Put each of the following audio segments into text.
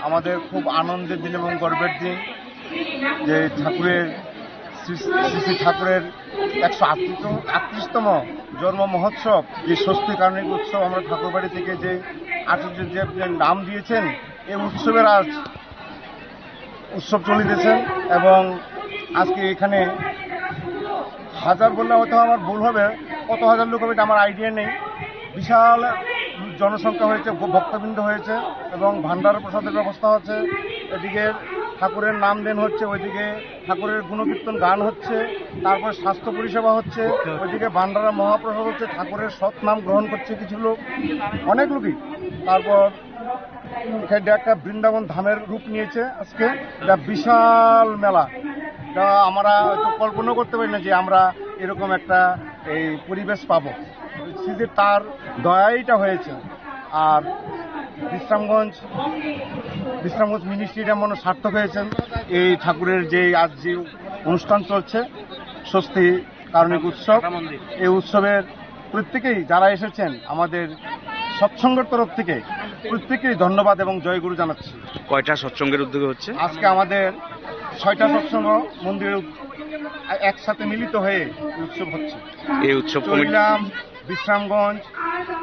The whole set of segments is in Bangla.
আমাদের খুব আনন্দের দিন এবং গর্বের দিন যে ঠাকুরের শ্রী শ্রী ঠাকুরের 138তম জন্ম মহোৎসব, যে ষষ্ঠী কারণিক উৎসব আমরা ঠাকুরবাড়ি থেকে যে আচার্য যে নাম দিয়েছেন, এই উৎসবের আজ উৎসব চলিতেছেন। এবং আজকে এখানে হাজার বললে হয়তো আমার ভুল হবে, কত হাজার লোক হবে এটা আমার আইডিয়া নেই। বিশাল জনসংখ্যা হয়েছে, ভক্তবৃন্দ হয়েছে এবং ভান্ডার প্রসাদের ব্যবস্থা হচ্ছে। এদিকে ঠাকুরের নাম দেন হচ্ছে, ওইদিকে ঠাকুরের গুণকীর্তন গান হচ্ছে, তারপর স্বাস্থ্য পরিষেবা হচ্ছে, ওইদিকে ভান্ডারা মহাপ্রসাদ হচ্ছে, ঠাকুরের সৎ নাম গ্রহণ করছে কিছু লোক, অনেক লোকই। তারপর এখানে একটা বৃন্দাবন ধামের রূপ নিয়েছে আজকে, এটা বিশাল মেলা, যা আমরা হয়তো কল্পনা করতে পারি না যে আমরা এরকম একটা এই পরিবেশ পাবো। যে তার দয়াইটা হয়েছে। আর বিশ্রামগঞ্জ মিনি স্টেডিয়াম মনে সার্থক হয়েছেন এই ঠাকুরের যে আজ যে অনুষ্ঠান চলছে ষষ্ঠী কারণিক উৎসব। এই উৎসবের প্রত্যেকেই যারা এসেছেন আমাদের সৎসঙ্গের তরফ থেকে প্রত্যেকেই ধন্যবাদ এবং জয়গুরু জানাচ্ছি। কয়টা সৎসঙ্গের উদ্যোগে হচ্ছে? আজকে আমাদের 6টা সৎসঙ্গ মন্দিরে একসাথে মিলিত হয়ে উৎসব হচ্ছে। এই উৎসব চলিলাম, বিশ্রামগঞ্জ,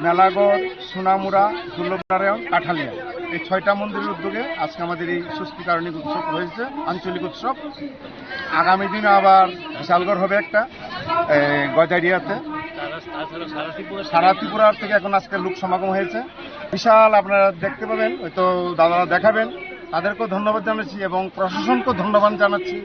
মেলাগড়, সোনামুড়া, দুর্লভনারায়ণ, কাঠালিয়া, এই 6টা মন্দিরের উদ্যোগে আজকে আমাদের এই ষষ্ঠী কারণিক উৎসব হয়েছে, আঞ্চলিক উৎসব। আগামী দিনে আবার বিশালগড় হবে একটা গজারিয়াতে। সারা ত্রিপুরার থেকে এখন আজকে লোক সমাগম হয়েছে বিশাল, আপনারা দেখতে পাবেন, হয়তো দাদারা দেখাবেন। তাদেরকেও ধন্যবাদ জানাচ্ছি এবং প্রশাসনকেও ধন্যবাদ জানাচ্ছি।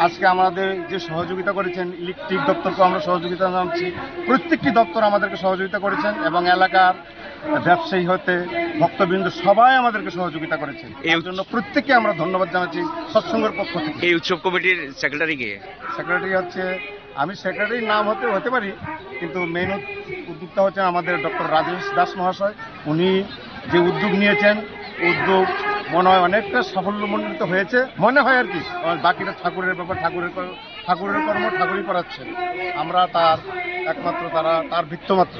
আজকে আমাদের যে সহযোগিতা করেছেন, ইলেকট্রিক দপ্তরকেও আমরা সহযোগিতা জানাচ্ছি, প্রত্যেকটি দপ্তর আমাদেরকে সহযোগিতা করেছেন এবং এলাকার ব্যবসায়ী হতে ভক্তবৃন্দ সবাই আমাদেরকে সহযোগিতা করেছেন। এই জন্য প্রত্যেককে আমরা ধন্যবাদ জানাচ্ছি সৎসঙ্গের পক্ষ থেকে। এই উৎসব কমিটির সেক্রেটারি কে? সেক্রেটারি হচ্ছে, আমি সেক্রেটারির নাম হতে পারি, কিন্তু মেন উদ্যোক্তা হচ্ছেন আমাদের ডক্টর রাজেশ দাস মহাশয়। উনি যে উদ্যোগ নিয়েছেন, উদ্যোগ মনে হয় অনেকটা সাফল্যমণ্ডিত হয়েছে মনে হয় আর কি। বাকিটা ঠাকুরের ব্যাপার, ঠাকুরের কর্ম ঠাকুরই করাচ্ছেন, আমরা তার একমাত্র তার ভিত্ত মাত্র।